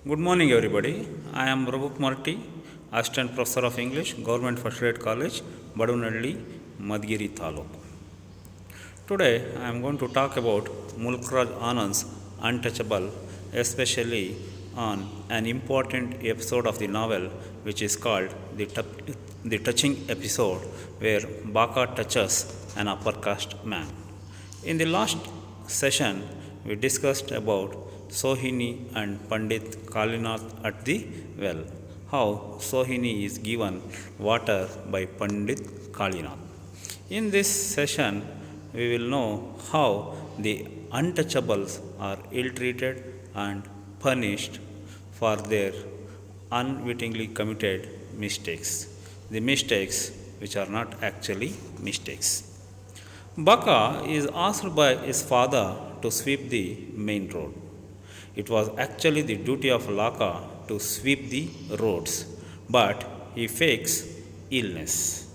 Good morning, everybody. I am Prabhu Marty, Assistant Professor of English, Government First Grade College, Badunalli, Madgiri Taluk. Today, I am going to talk about Mulkraj Anand's Untouchable, especially on an important episode of the novel, which is called the Touching Episode, where Baka touches an upper caste man. In the last session, we discussed about Sohini and Pandit Kalinath at the well, how Sohini is given water by Pandit Kalinath. In this session, we will know how the untouchables are ill treated and punished for their unwittingly committed mistakes, the mistakes which are not actually mistakes. Baka is asked by his father to sweep the main road. It was actually the duty of Laka to sweep the roads, but he fakes illness.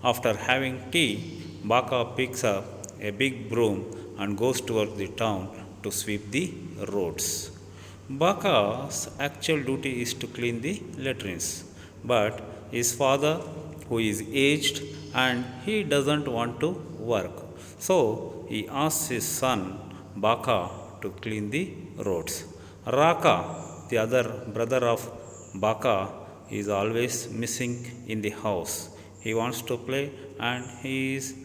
After having tea, Baka picks up a big broom and goes towards the town to sweep the roads. Baka's actual duty is to clean the latrines, but his father, who is aged and he doesn't want to work, so he asks his son Baka to clean the roads. Raka, the other brother of Baka, is always missing in the house. He wants to play and he is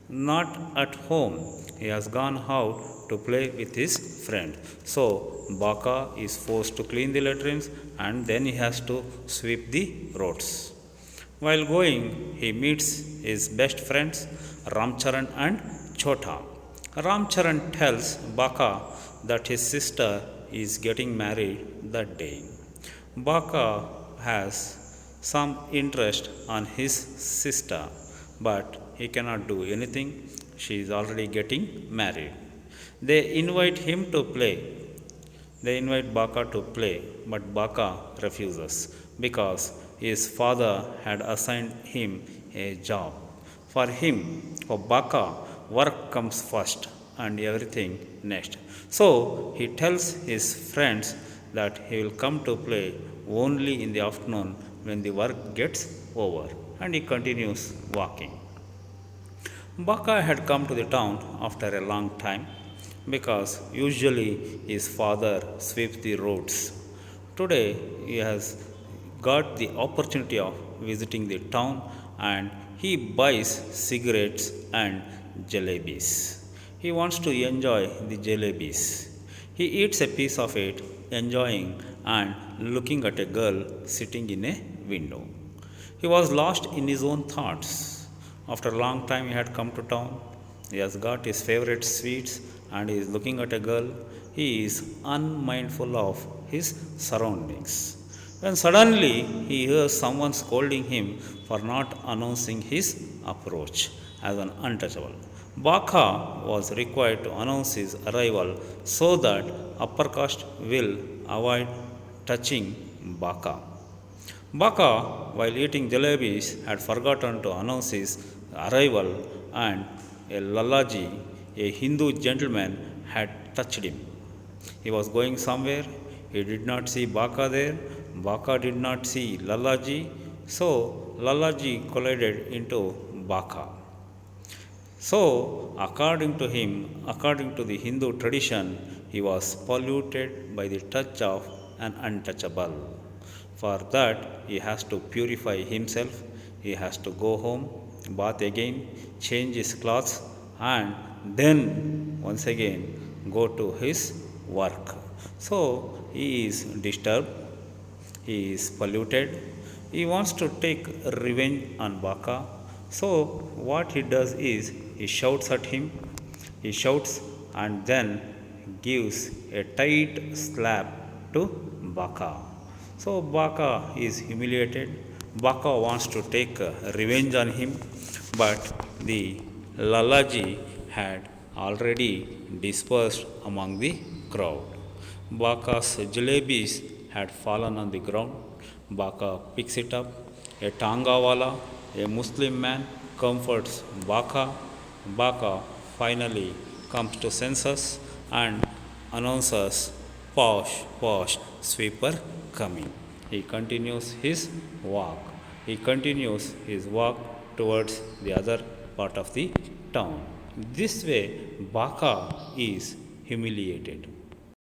not at home. He has gone out to play with his friend. So Baka is forced to clean the latrines and then he has to sweep the roads. While going, he meets his best friends Ramcharan and Chota. Ramcharan tells Baka that his sister is getting married that day. Baka has some interest on his sister, but he cannot do anything. She is already getting married. They invite him to play. They invite Baka to play, but Baka refuses because his father had assigned him a job. For him, for Baka, work comes first and everything next. So he tells his friends that he will come to play only in the afternoon when the work gets over, and he continues walking. Baka had come to the town after a long time because usually his father sweeps the roads. Today he has got the opportunity of visiting the town and he buys cigarettes and jalebis. He wants to enjoy the jalebis. He eats a piece of it, enjoying and looking at a girl sitting in a window. He was lost in his own thoughts. After a long time, he had come to town. He has got his favorite sweets and he is looking at a girl. He is unmindful of his surroundings. When suddenly he hears someone scolding him for not announcing his approach as an untouchable. Baka was required to announce his arrival so that upper caste will avoid touching Baka. Baka, while eating jalebis, had forgotten to announce his arrival, and a Lalaji, a Hindu gentleman, had touched him. He was going somewhere, he did not see Baka there, Baka did not see Lalaji, so Lalaji collided into Baka. So, according to him, according to the Hindu tradition, he was polluted by the touch of an untouchable. For that, he has to purify himself, he has to go home, bath again, change his clothes, and then once again go to his work. So, he is disturbed, he is polluted, he wants to take revenge on Baka. So, what he does is he shouts at him, he shouts and then gives a tight slap to Baka. So Baka is humiliated. Baka wants to take revenge on him, but the Lalaji had already dispersed among the crowd. Baka's jalebis had fallen on the ground. Baka picks it up. A Tangawala, a Muslim man, comforts Baka. Baka finally comes to senses and announces Posh, posh, sweeper coming. He continues his walk. He continues his walk towards the other part of the town. This way, Baka is humiliated.